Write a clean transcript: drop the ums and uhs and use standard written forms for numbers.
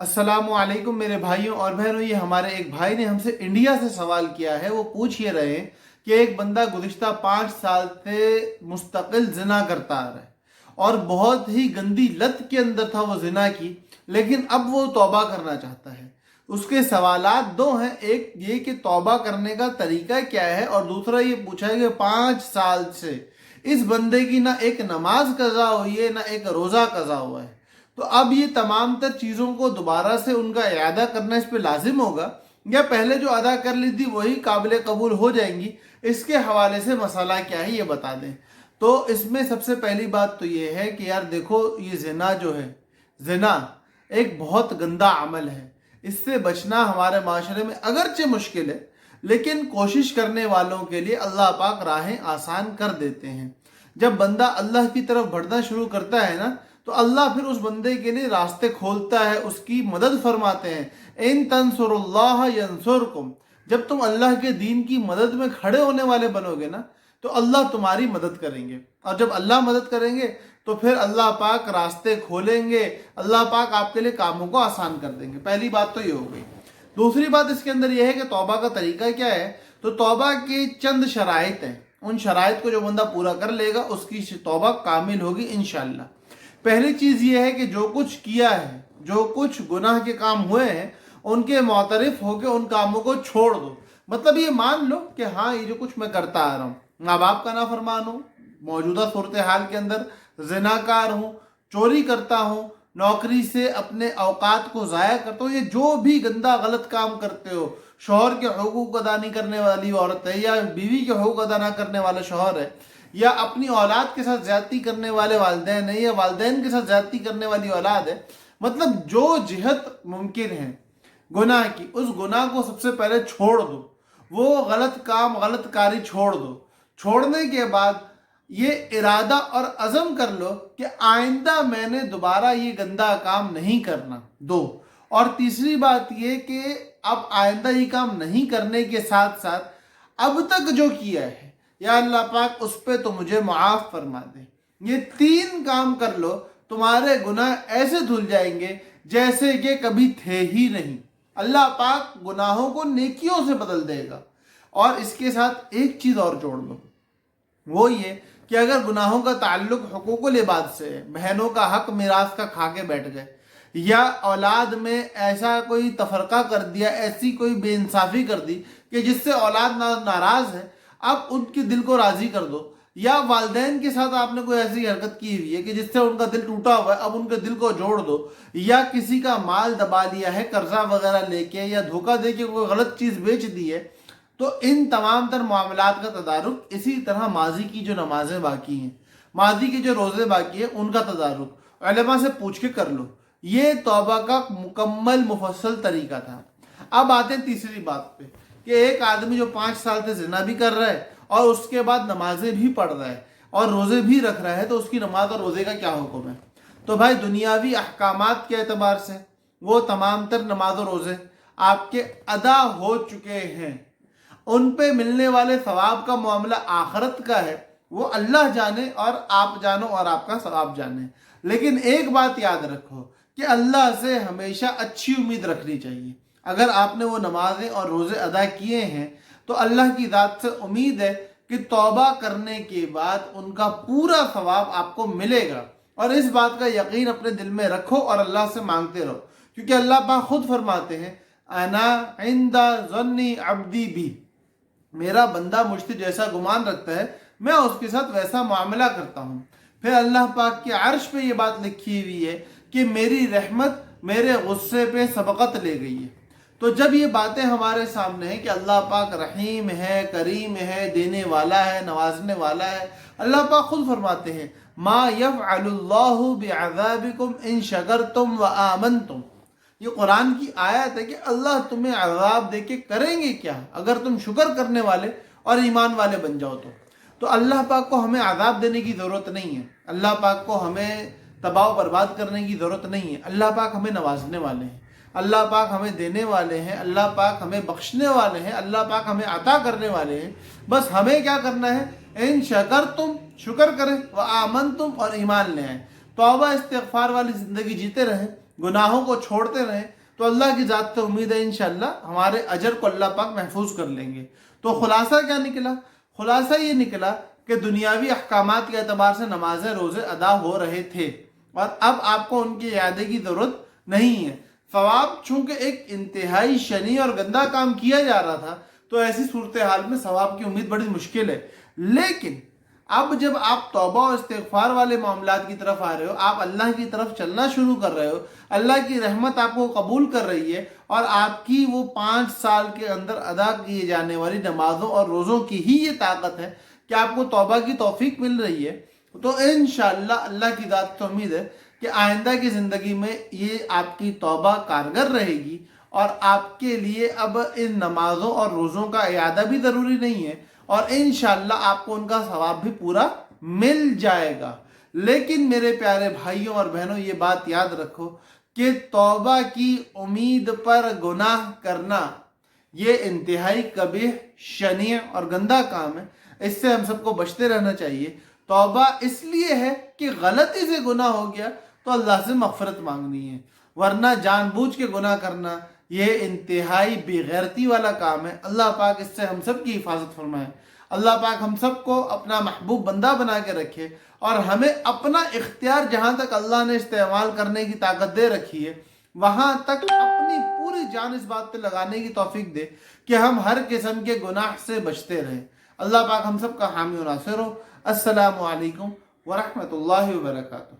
अस्सलामुअलैकुम मेरे भाइयों और बहनों। ये हमारे एक भाई ने हमसे इंडिया से सवाल किया है। वो पूछ ये रहे हैं कि एक बंदा गुज़िश्ता 5 साल से मुस्तकिल जिना करता आ रहा है और बहुत ही गंदी लत के अंदर था वो जिना की, लेकिन अब वो तौबा करना चाहता है। उसके सवालात दो हैं, एक ये कि तौबा करने का तरीका क्या है, और दूसरा ये पूछा है कि 5 साल से इस बंदे की ना एक नमाज कज़ा हुई है ना एक रोज़ा कज़ा हुआ है। तो अब ये तमाम तर चीज़ों को दोबारा से उनका इआदा करना इस पे लाजिम होगा, या पहले जो अदा कर ली थी वही काबिल कबूल हो जाएंगी। इसके हवाले से मसला क्या है ये बता दें। तो इसमें सबसे पहली बात तो ये है कि यार देखो, ये जिना जो है, जिना एक बहुत गंदा अमल है। इससे बचना हमारे माशरे में अगरचे मुश्किल है, लेकिन कोशिश करने वालों के लिए अल्लाह पाक राहें आसान कर देते हैं। जब बंदा अल्लाह की तरफ बढ़ना शुरू करता है ना, तो अल्लाह फिर उस बंदे के लिए रास्ते खोलता है, उसकी मदद फरमाते हैं। इन तंसुरुल्लाह यंसुरकुम, जब तुम अल्लाह के दीन की मदद में खड़े होने वाले बनोगे ना, तो अल्लाह तुम्हारी मदद करेंगे, और जब अल्लाह मदद करेंगे तो फिर अल्लाह पाक रास्ते खोलेंगे, अल्लाह पाक आपके लिए कामों को आसान कर देंगे। पहली बात तो ये हो गई। दूसरी बात इसके अंदर यह है कि तौबा का तरीका क्या है। तो तौबा के चंद शराइत हैं, उन शराइत को जो बंदा पूरा कर लेगा उसकी तौबा कामिल होगी इंशाअल्लाह। पहली चीज़ ये है कि जो कुछ किया है, जो कुछ गुनाह के काम हुए हैं, उनके मुतरफ होकर उन कामों को छोड़ दो। मतलब ये मान लो कि हाँ, ये जो कुछ मैं करता आ रहा हूँ, माँ बाप का नाफरमान हूँ, मौजूदा सूरत हाल के अंदर जिनाकार हूँ, चोरी करता हूँ, नौकरी से अपने औकात को ज़ाया करता हूँ, ये जो भी गंदा गलत काम करते हो, शौहर के हुकूक अदा नहीं करने वाली औरत है, या बीवी के हुकूक अदा ना करने वाला शौहर है, या अपनी औलाद के साथ ज्यादती करने वाले वालिदैन है, या वालिदैन के साथ ज्यादती करने वाली औलाद है, मतलब जो जिहत मुमकिन है गुनाह की, उस गुनाह को सबसे पहले छोड़ दो। वो गलत काम, गलत कारी छोड़ दो। छोड़ने के बाद ये इरादा और अज़म कर लो कि आइंदा मैंने दोबारा ये गंदा काम नहीं करना। दो, और तीसरी बात ये कि अब आइंदा ये काम नहीं करने के साथ साथ अब तक जो किया है, या अल्लाह पाक उस पे तो मुझे माफ़ फरमा दे। ये 3 काम कर लो, तुम्हारे गुनाह ऐसे धुल जाएंगे जैसे कि कभी थे ही नहीं। अल्लाह पाक गुनाहों को नेकियों से बदल देगा। और इसके साथ एक चीज़ और जोड़ लो, वो ये कि अगर गुनाहों का ताल्लुक हुकूकुल इबाद से है, बहनों का हक मिरास का खा के बैठ गए, या औलाद में ऐसा कोई तफरका कर दिया, ऐसी कोई बेइंसाफ़ी कर दी कि जिससे औलाद नाराज़ है, अब उनके दिल को राज़ी कर दो। या वालिदैन के साथ आपने कोई ऐसी हरकत की हुई है कि जिससे उनका दिल टूटा हुआ है, अब उनके दिल को जोड़ दो। या किसी का माल दबा लिया है कर्जा वगैरह लेके, या धोखा दे के कोई गलत चीज़ बेच दी है, तो इन तमाम तर मामलात का तदारुक। इसी तरह माजी की जो नमाजें बाकी हैं, माजी के जो रोज़े बाकी हैं, उनका तदारुक उलमा से पूछ के कर लो। ये तौबा का मुकम्मल मुफस्सल तरीका था। अब आते हैं तीसरी बात पे कि एक आदमी जो 5 साल से जिना भी कर रहा है और उसके बाद नमाजें भी पढ़ रहा है और रोज़े भी रख रहा है, तो उसकी नमाज और रोज़े का क्या हुक्म है। तो भाई, दुनियावी अहकामात के एतबार से वो तमाम तर नमाज और रोज़े आपके अदा हो चुके हैं। उन पे मिलने वाले सवाब का मामला आखरत का है, वो अल्लाह जाने और आप जानो और आपका सवाब जाने। लेकिन एक बात याद रखो कि अल्लाह से हमेशा अच्छी उम्मीद रखनी चाहिए। अगर आपने वो नमाजें और रोज़े अदा किए हैं तो अल्लाह की ज़ात से उम्मीद है कि तौबा करने के बाद उनका पूरा सवाब आपको मिलेगा। और इस बात का यकीन अपने दिल में रखो और अल्लाह से मांगते रहो, क्योंकि अल्लाह पाक खुद फरमाते हैं, अना इंदा ज़न्नी अब्दी भी, मेरा बंदा मुझसे जैसा गुमान रखता है मैं उसके साथ वैसा मामला करता हूँ। फिर अल्लाह पाक के अर्श पे ये बात लिखी हुई है कि मेरी रहमत मेरे गुस्से पे सबकत ले गई है। तो जब ये बातें हमारे सामने हैं कि अल्लाह पाक रहीम है, करीम है, देने वाला है, नवाजने वाला है, अल्लाह पाक खुद फरमाते हैं, मा यफ़अलुल्लाहु बिअज़ाबिकुम इन शकरतुम व आमनतुम। ये कुरान की आयत है कि अल्लाह तुम्हें अज़ाब दे के करेंगे क्या अगर तुम शुक्र करने वाले और ईमान वाले बन जाओ। तो अल्लाह पाक को हमें अज़ाब देने की ज़रूरत नहीं है, अल्लाह पाक को हमें तबाह बर्बाद करने की ज़रूरत नहीं है। अल्लाह पाक हमें नवाजने वाले हैं, अल्लाह पाक हमें देने वाले हैं, अल्लाह पाक हमें बख्शने वाले हैं, अल्लाह पाक हमें अता करने वाले हैं। बस हमें क्या करना है, इन शकर तुम शुक्र करें, व आमन तुम और ईमान ले आए, तौबा इस्तिग़फ़ार वाली ज़िंदगी जीते रहें, گناہوں کو چھوڑتے رہیں تو اللہ کی ذات سے امید ہے انشاءاللہ ہمارے اجر کو اللہ پاک محفوظ کر لیں گے۔ تو خلاصہ کیا نکلا؟ خلاصہ یہ نکلا کہ دنیاوی احکامات کے اعتبار سے نمازیں روزے ادا ہو رہے تھے اور اب آپ کو ان کی اعادے کی ضرورت نہیں ہے۔ ثواب چونکہ ایک انتہائی شنیع اور گندا کام کیا جا رہا تھا تو ایسی صورتحال میں ثواب کی امید بڑی مشکل ہے، لیکن اب جب آپ توبہ اور استغفار والے معاملات کی طرف آ رہے ہو، آپ اللہ کی طرف چلنا شروع کر رہے ہو، اللہ کی رحمت آپ کو قبول کر رہی ہے اور آپ کی وہ 5 سال کے اندر ادا کیے جانے والی نمازوں اور روزوں کی ہی یہ طاقت ہے کہ آپ کو توبہ کی توفیق مل رہی ہے، تو انشاءاللہ اللہ کی ذات سے امید ہے کہ آئندہ کی زندگی میں یہ آپ کی توبہ کارگر رہے گی اور آپ کے لیے اب ان نمازوں اور روزوں کا اعادہ بھی ضروری نہیں ہے اور انشاءاللہ آپ کو ان کا ثواب بھی پورا مل جائے گا۔ لیکن میرے پیارے بھائیوں اور بہنوں یہ بات یاد رکھو کہ توبہ کی امید پر گناہ کرنا یہ انتہائی قبیح، شنیع اور گندا کام ہے، اس سے ہم سب کو بچتے رہنا چاہیے۔ توبہ اس لیے ہے کہ غلطی سے گناہ ہو گیا تو اللہ سے مغفرت مانگنی ہے، ورنہ جان بوجھ کے گناہ کرنا یہ انتہائی بے غیرتی والا کام ہے۔ اللہ پاک اس سے ہم سب کی حفاظت فرمائے۔ اللہ پاک ہم سب کو اپنا محبوب بندہ بنا کے رکھے اور ہمیں اپنا اختیار جہاں تک اللہ نے استعمال کرنے کی طاقت دے رکھی ہے وہاں تک اپنی پوری جان اس بات پہ لگانے کی توفیق دے کہ ہم ہر قسم کے گناہ سے بچتے رہیں۔ اللہ پاک ہم سب کا حامی و ناصر ہو۔ السلام علیکم ورحمۃ اللہ وبرکاتہ۔